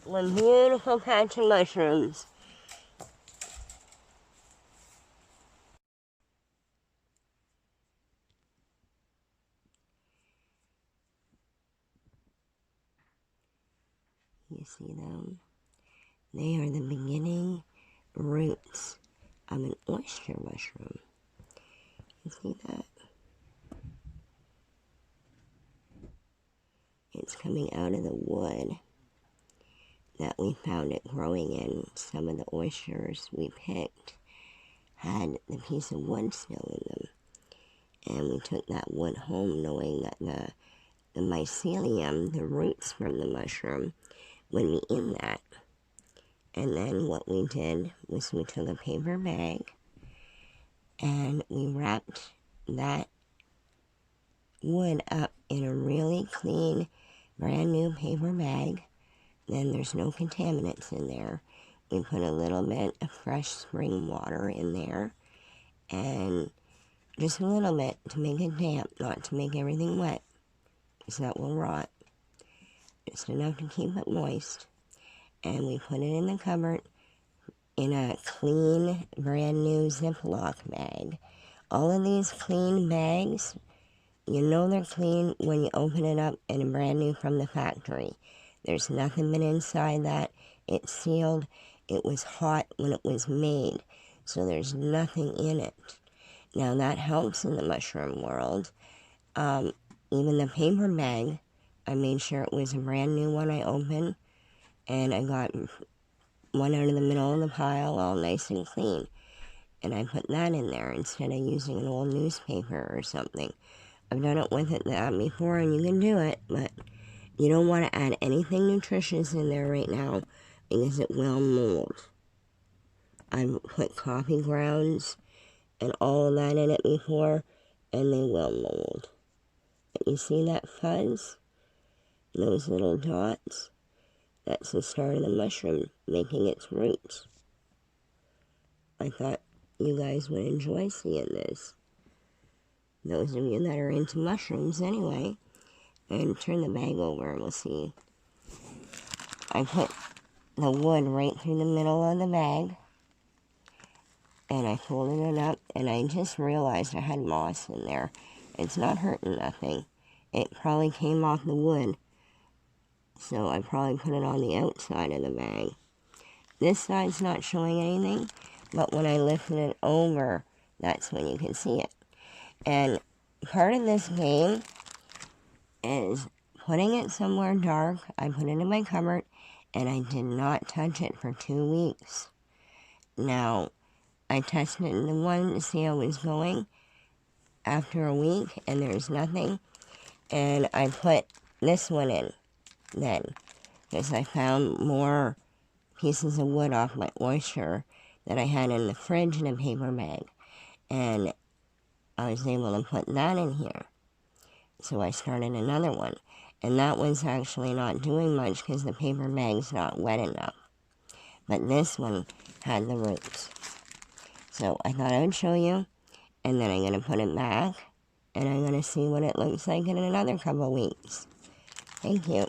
one beautiful patch of mushrooms. You see them? They are the beginning roots of an oyster mushroom. You see that? It's coming out of the wood that we found it growing in. Some of the oysters we picked had the piece of wood still in them. And we took that wood home knowing that the mycelium, the roots from the mushroom, would be in that. And then what we did was we took a paper bag and we wrapped that wood up in a really clean, brand new paper bag. Then there's no contaminants in there. We put a little bit of fresh spring water in there, and just a little bit to make it damp, not to make everything wet, because that will rot. Just enough to keep it moist. And we put it in the cupboard in a clean, brand new Ziploc bag. All of these clean bags, you know they're clean when you open it up and it's brand new from the factory. There's nothing been inside that. It's sealed. It was hot when it was made, so there's nothing in it. Now that helps in the mushroom world. Even the paper bag, I made sure it was a brand new one I opened, and I got one out of the middle of the pile all nice and clean. And I put that in there instead of using an old newspaper or something. I've done it with it that before, and you can do it, but you don't want to add anything nutritious in there right now because it will mold. I've put coffee grounds and all of that in it before, and they will mold. But you see that fuzz? Those little dots? That's the start of the mushroom making its roots. I thought you guys would enjoy seeing this. Those of you that are into mushrooms anyway. And turn the bag over and we'll see. I put the wood right through the middle of the bag, and I folded it up, and I just realized I had moss in there. It's not hurting nothing. It probably came off the wood, so I probably put it on the outside of the bag. This side's not showing anything, but when I lifted it over, that's when you can see it. And part of this game is putting it somewhere dark. I put it in my cupboard, and I did not touch it for 2 weeks. Now, I tested the one to see how it was going after a week, and there's nothing. And I put this one in then, because I found more pieces of wood off my oyster that I had in the fridge in a paper bag. And I was able to put that in here. So I started another one. And that one's actually not doing much because the paper bag's not wet enough. But this one had the roots. So I thought I would show you, and then I'm going to put it back, and I'm going to see what it looks like in another couple of weeks. Thank you.